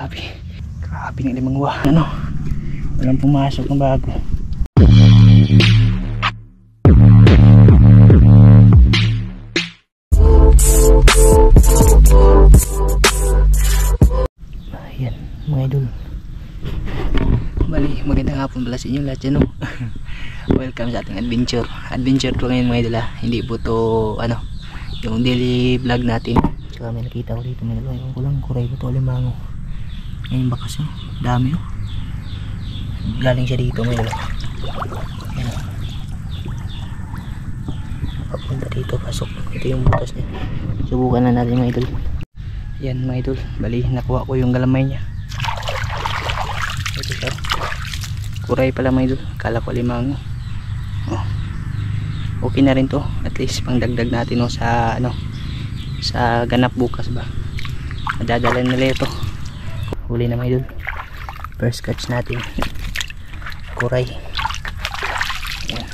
Grabe ng limang ano, walang pumasok ng bago. Ayan mga idol, bali magandang hapon pala sa inyo lahat dyan, no? Welcome sa ating adventure to ngayon mga idol, ha? Hindi po to ano, yung daily vlog natin. Tsaka may nakita ko dito mga idol, yung kulang kuray ba to, alimango. Ngayon bakas, no? Dami, no? Galing siya dito mga idol. Ayan, papunta dito, pasok. Ito yung butas niya, subukan na natin mga idol. Yan mga idol, bali nakuha ko yung galamay niya. Ito siya, kuray pala mga idol, kala ko limango. Oh, okay na rin to, at least pang dagdag natin, no, sa ano, sa ganap bukas ba, madadala nila ito. Huli na mga idol, first catch natin, kuray. Yan.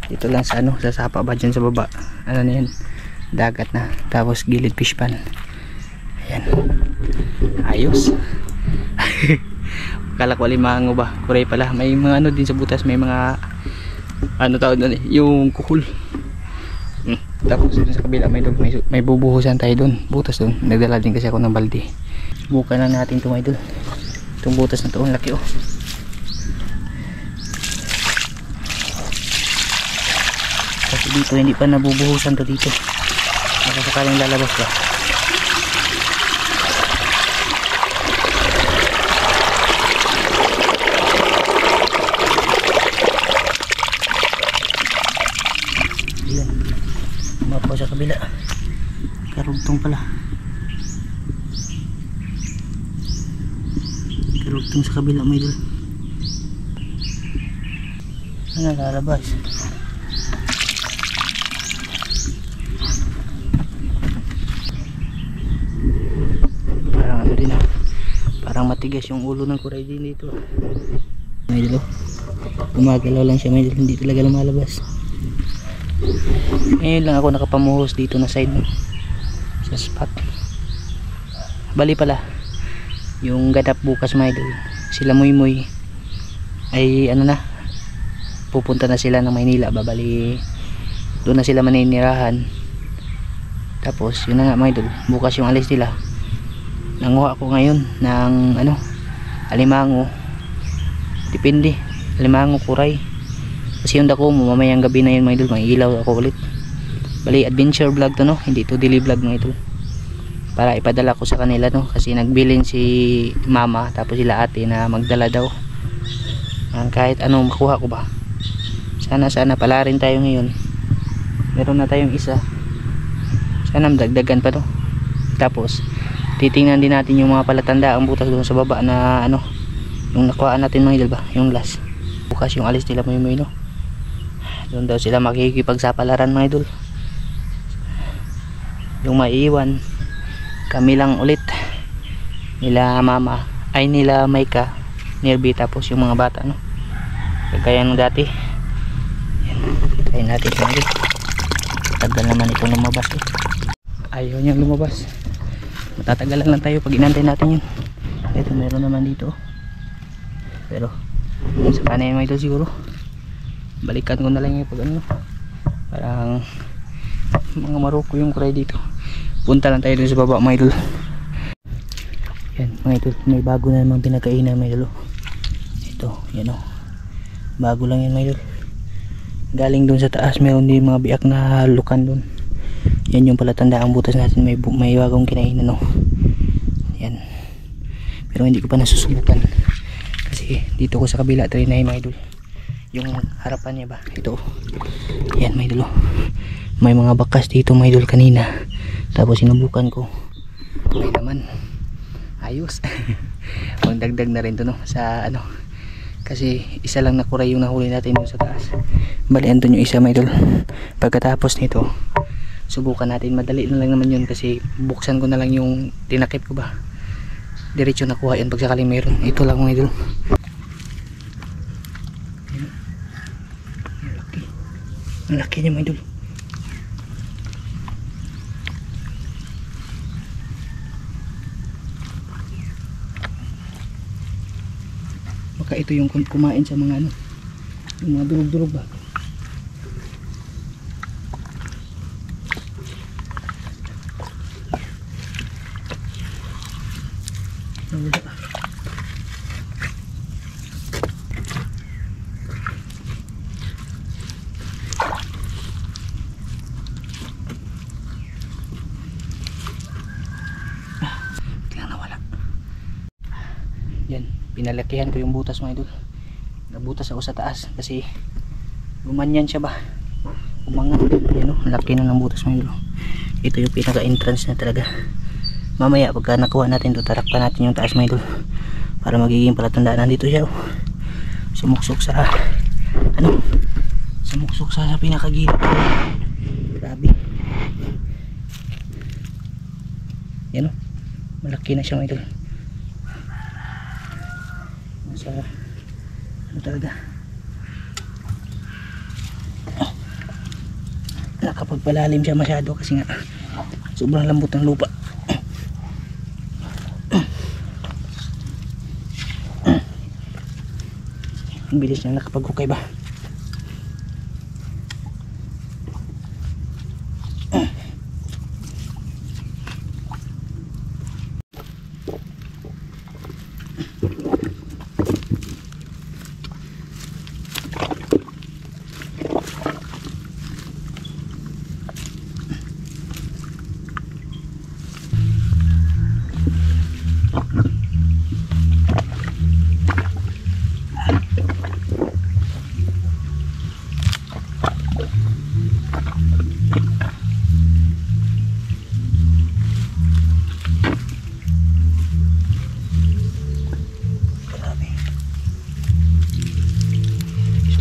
Dito lang sa ano, sa sapa ba dyan sa baba, ano na yan, dagat na, tapos gilid fish pan. Ayan, ayos. Kala ko limango ba, kuray pala. May mga ano din sa butas, may mga ano tawag doon, yung kuhol. Tapos dun sa kabila may bubuhusan tayo doon, butas doon. Nagdala din kasi ako ng balde. Bukan na natin ito mga idol, itong butas na ito, ang laki, oh. Kasi dito hindi pa nabubuhusan to dito, nakasakaling lalabas ba. Sa kabila, karugtong pala, karugtong sa kabila may idol. Ano lalabas? Parang ano din, parang matigas yung ulo ng kuray din dito may idol. Gumagalaw lang siya may idol, hindi talaga lumalabas. Ngayon lang ako nakapamuhos dito na side, no, sa spot. Bali pala yung ganap bukas mga idol, sila Muy ay ano na, pupunta na sila ng Maynila. Babali doon na sila maninirahan. Tapos yun na nga mga idol, bukas yung alis nila. Nanguha ako ngayon ng ano, alimango, depende, alimango, kuray. Kasi yung dako mo mamayang gabi na yun mga idol, mag-ilaw ako ulit. Bali adventure vlog to, no, hindi to daily vlog mga idol, para ipadala ko sa kanila, no, kasi nagbilin si mama tapos sila ate na magdala daw. Kahit anong makuha ko ba, sana pala rin tayo ngayon. Meron na tayong isa, sana madagdagan pa to. Tapos titingnan din natin yung mga palatanda ang butas doon sa baba na ano, yung nakuhaan natin mga idol ba, yung last. Bukas yung alis nila Muy, no, doon daw sila makikipagsapalaran mga idol. Yung maiiwan kami lang ulit, nila mama, ay nila Maika, Nerby, tapos yung mga bata, no, kagaya nung dati. Yan, try natin mga idol. Tagal naman ito lumabas, eh. Ayaw niyang lumabas, matatagalan lang tayo pag inantay natin yun. Ito meron naman dito, pero sa kanan mga idol siguro balikan ko na lang yung pag ano, parang mga maroko yung kuray dito. Punta lang tayo dun sa baba mga idol. Yan mga idol, may bago na namang pinagkainan mga idol. Ito, yan o, bago lang yan mga idol. Galing dun sa taas meron din mga biak na lukan dun. Yan yung palatanda ang butas natin, may bagong kinainan, no. Yan, pero hindi ko pa nasusubukan kasi dito ko sa kabila trinay mga idol, yung harapan niya ba, ito. Yan mga idol, may mga bakas dito mga idol kanina, tapos sinubukan ko, may naman, ayos. Magdagdag na rin to, no, sa ano, kasi isa lang na kuray yung nahuli natin doon sa taas. Bali andun yung isa mga idol. Pagkatapos nito subukan natin, madali na lang naman yun kasi buksan ko na lang yung tinakip ko ba, diretso nakuha yan pag sakaling meron. Ito lang mga idol, ang laki niya mga idol. Baka ito yung kumain sa mga ano, yung mga durog-durog ba. Yan, pinalakihan ko yung butas mga idol. Nabutas ako sa taas kasi gumanyan siya ba, umangat. Yan o, laki na ng butas mga idol. Ito yung pinaka entrance na talaga. Mamaya pagka nakuha natin ito, tarakpan natin yung taas mga idol para magiging palatandaan. Nandito siya o, sumuksok sa ano, sumuksok sa pinakagilid. Grabe. Yan o, malaki na siya mga idol. Sa ano talaga, nakapagpalalim siya masyado kasi nga sobrang lambot ng lupa. Ang bilis niya nakapag-hukay ba.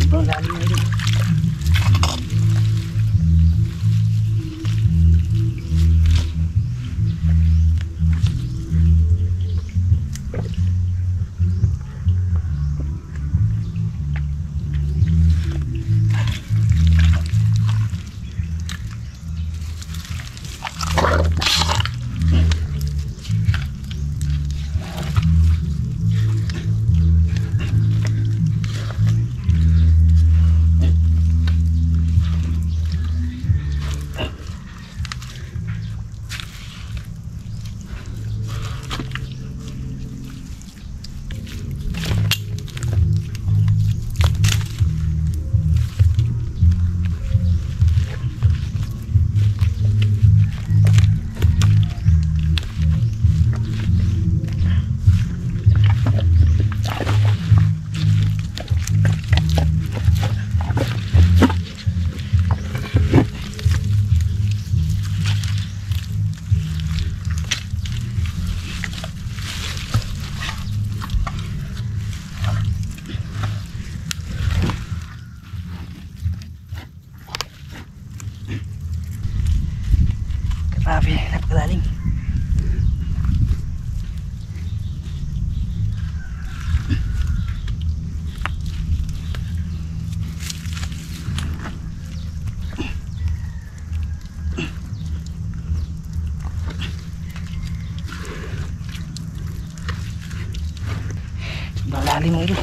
Sobrang lalim na rin. Grabe, napakalalim. Sobrang lalim mo ito.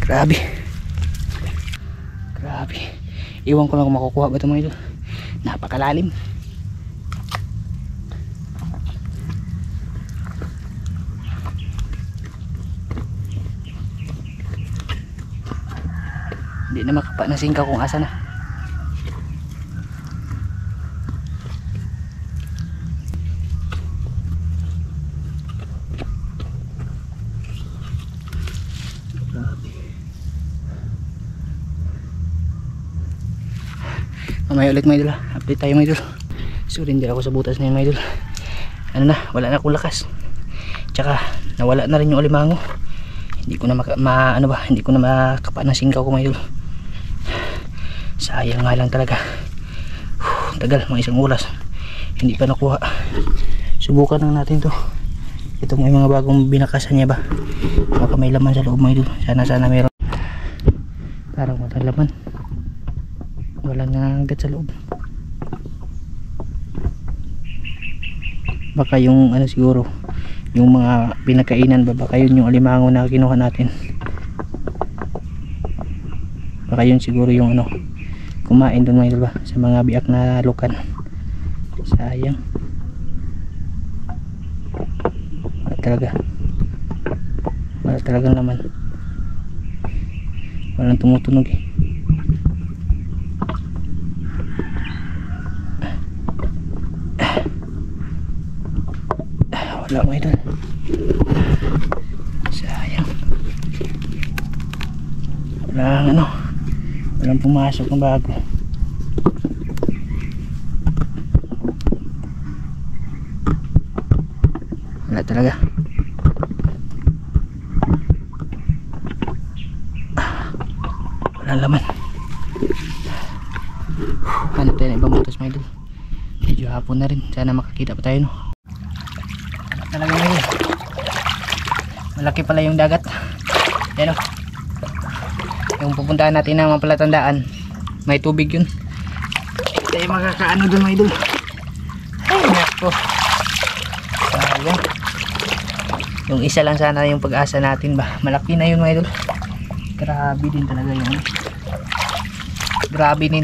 Grabe. Grabe. Iwan ko lang kung makukuha ba ito mga ito. Napakalalim. Hindi na makapa na singkaw kung asa na. Mamaya ulit mga idol, update tayo mga idol. Sorry hindi ako sa butas na yun mga idol. Ano na, wala na akong lakas. Tsaka nawala na rin yung alimango. Hindi ko na hindi ko na makapa ng singkaw ko mga idol. Sayang nga lang talaga. Tagal, mga isang oras hindi pa nakuha. Subukan lang natin to. Ito may mga bagong binakasan niya ba, baka may laman sa loob mga idol. Sana meron. Parang walang laman, walang nangagat sa loob. Baka yung ano siguro, yung mga pinakainan ba, baka yun yung alimango na kinuha natin. baka yun siguro yung ano kumain doon mga idol ba sa mga biak na lukan. Sayang, wala talagang laman, walang tumutunog eh. Wala mga idol, sayang, walang pumasok ng bago. Wala talaga. Wala laman. Hanap tayo ng ibang butas mga idol. Medyo hapon na rin, sana makakita pa tayo no. Talaga ngayon malaki pala yung dagat. Yan o, yung pupuntahan natin ng mga palatandaan, may tubig yun. Tayo makakaano dun mga idol. Ay nako, sayang. Yung isa lang sana yung pag-asa natin ba, malaki na yun mga idol. Grabe din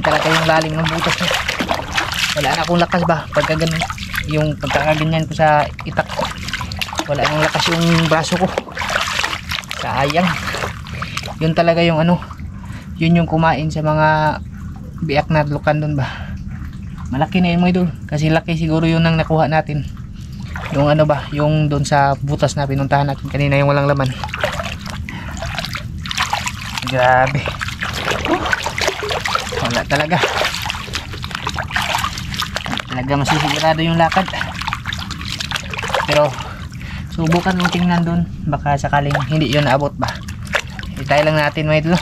talaga yung lalim ng butas niya. Wala na akong lakas ba pagka ganun, yung pagkakaganyan ko sa itak, wala nang lakas yung braso ko, sayang. Yun talaga yung ano, yun yung kumain sa mga biak na lukan dun ba. Malaki na yun mga idol, kasi laki siguro yun ang nakuha natin, yung ano ba, yung dun sa butas na pinuntahan natin kanina, yung walang laman. Grabe, wala talaga masisigurado yung lakad, pero subukan mo tingnan dun, baka sakaling hindi yun naabot ba. Itay lang natin mga idol,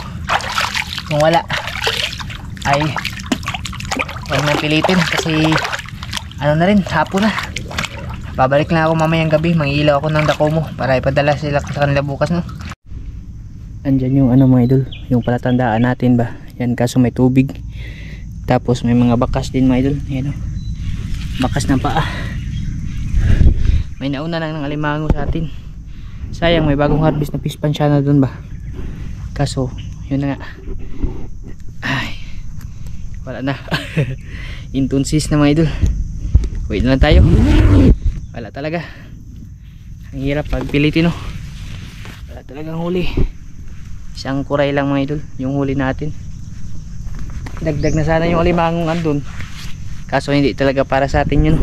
kung wala ay huwag na pilitin, kasi ano na rin, hapon na. Babalik na ako mamayang gabi, mangilaw ako ng Dacomo para ipadala sila sa kanila bukas no. Andyan yung ano mga idol, yung palatandaan natin ba, yan, kaso may tubig, tapos may mga bakas din mga idol. Yan o, bakas ng paa, may nauna lang ng alimango sa atin. Sayang, may bagong harvest na fish pan siya na dun ba, kaso yun na nga, ay wala na. Intunsis na mga idol, wait na lang tayo, wala talaga, ang hirap pag pilitin no. Wala talagang huli, isang kuray lang mga idol yung huli natin. Dagdag na sana yung alimangong andun, kaso hindi talaga para sa atin yun.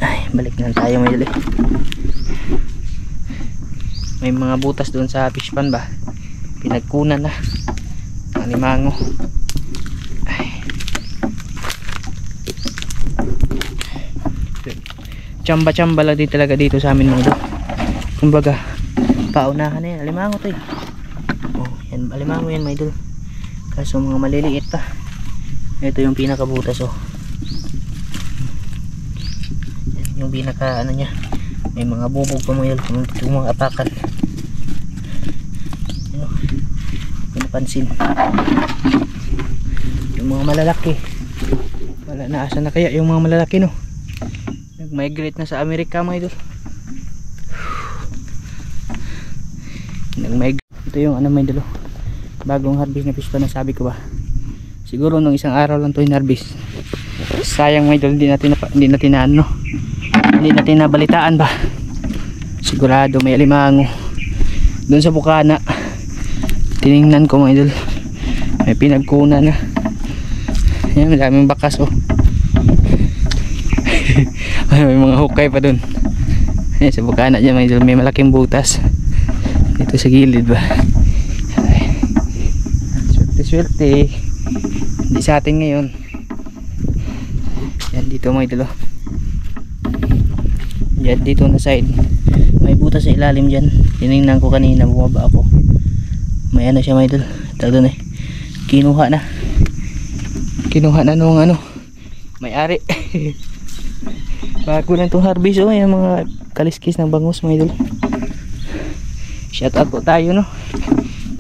Ay, balik na tayo mga idol. May mga butas doon sa fish pan ba, pinagkunan na ang alimango. Ay, tsamba-tsamba lang din talaga dito sa amin mga idol. Kumbaga paunahan na yan, alimango to eh. Oh, yan, alimango yan mga idol, kaso mga maliliit pa. Ito yung pinakabutas oh, yung pinaka ano nya, may mga bubog pa mga idol, yung mga apakan. Ano, pinapansin yung mga malalaki, wala na, asa na kaya yung mga malalaki no, nag-migrate na sa Amerika mga idol. Nag-migrate. Ito yung ano mga idol, bagong harvest na fish pa na sabi ko ba, siguro nung isang araw lang to in-harvest. Sayang mga idol, hindi natin nabalitaan ba. Sigurado may alimango doon sa bukana. Tiningnan ko mga idol, may pinagkunan na. Ayan, maraming bakas oh. May mga hukay pa doon. Ayan, sa bukana dyan mga idol, may malaking butas dito sa gilid ba. Swerte hindi sa atin ngayon. Yan dito mga idol oh. Yan dito na side, may butas sa ilalim dyan. Tinignan ko kanina, bumaba ako, may ano siya mga idol, tawag doon eh, kinuha na nung ano may-ari. Bago lang itong harvest oh, yung mga kaliskis ng bangus mga idol. Shout out po tayo no,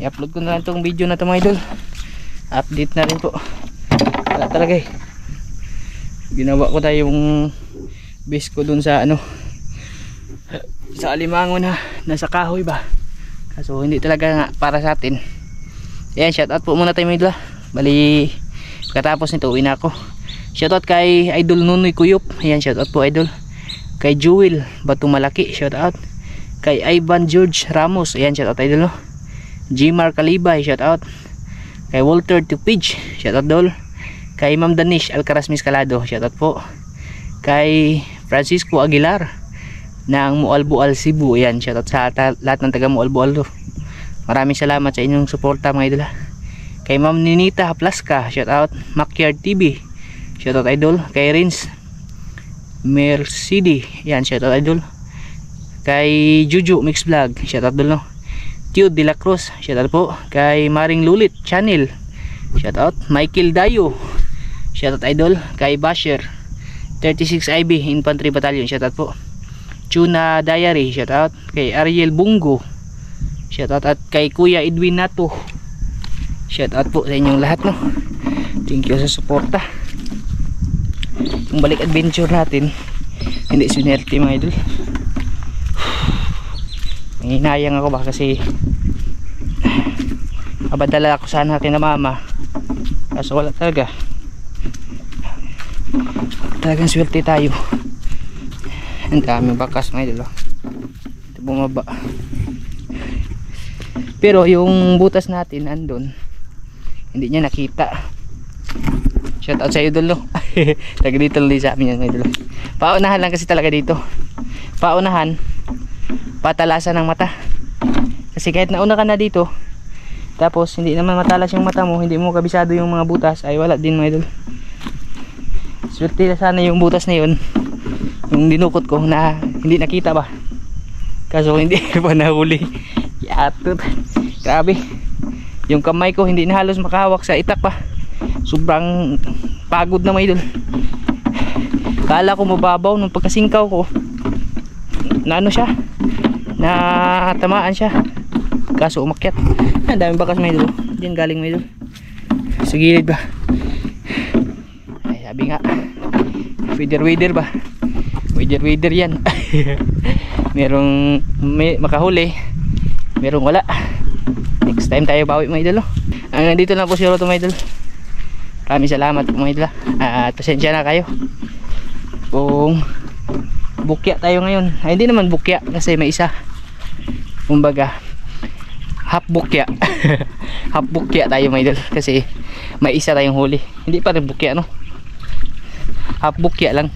i-upload ko na lang itong video na ito mga idol, update na rin po. Wala talaga eh, ginawa ko tayo yung base ko dun sa ano, sa alimango na nasa kahoy ba, kaso hindi talaga nga para sa atin. Ayan, shoutout po muna tayo mga idol. Bali, katapos nito uwi na ako. Shoutout kay Idol Nunoy Kuyop. Ayan, shoutout po idol. Kay Jewel Batumalaki, shoutout. Kay Ivan George Ramos, ayan, shoutout idol. Gmar Kalibay, shoutout. Kay Walter Tupage, shoutout dol. Kay Ma'am Danish Alcaraz Miscalado, shoutout po. Kay Francisco Aguilar ng Mualbual Cebu, ayan, shoutout sa lahat ng taga Mualbual. Maraming salamat sa inyong suporta mga idol. Kay Ma'am Ninita Haplaska, shoutout. Makyard TV, shoutout idol. Kay Rins Mercedi, yan, shoutout idol. Kay Juju Mix Vlog, shoutout idol no. Tio De La Cruz, shoutout po. Kay Maring Lulit Channel, shoutout. Michael Dayo, shoutout idol. Kay Basher 36 IB Infantry Battalion, shoutout po. Tuna Diary, shoutout. Kay Ariel Bungo, shoutout. At kay Kuya Edwin Nato, shoutout po sa inyong lahat no. Thank you sa suporta. Yung balik adventure natin hindi sinerte mga idol. Hinayang ako ba kasi abadala ako sana kina mama, kaso wala talaga. Talagang swerte tayo. Ang daming bakas mga idol. Ito bumaba. Pero yung butas natin andun, hindi niya nakita. Shoutout sa idol no. Taga dito lang sa amin yan mga idol. Paunahan lang kasi talaga dito. Paunahan, patalasan ng mata. Kasi kahit nauna ka na dito, tapos hindi naman matalas yung mata mo, hindi mo kabisado yung mga butas, ay wala din mga idol. Swerte na sana yung butas na yun, yung dinukot ko na hindi nakita ba. Kaso hindi pa nahuli. Yatot. Grabe. Yung kamay ko hindi na halos makahawak sa itak pa. Sobrang pagod na mga idol. Kala ko mababaw nung pagkasingkaw ko. Na ano siya? Na tamaan siya. Kaso umakyat. Ang daming bakas mga idol. Diyan galing mga idol. Sa gilid ba? Ay sabi nga. Weather ba? Weather yan. Merong makahuli. Merong wala. Next time tayo bawi mga idol. Dito lang po si Roto mga idol. Maraming salamat po mga idol. At pasensya na kayo kung bukya tayo ngayon. Ay hindi naman bukya kasi may isa. Kumbaga half bukya. Half bukya tayo mga idol kasi may isa tayong huli. Hindi pa rin bukya no. Half bukya lang.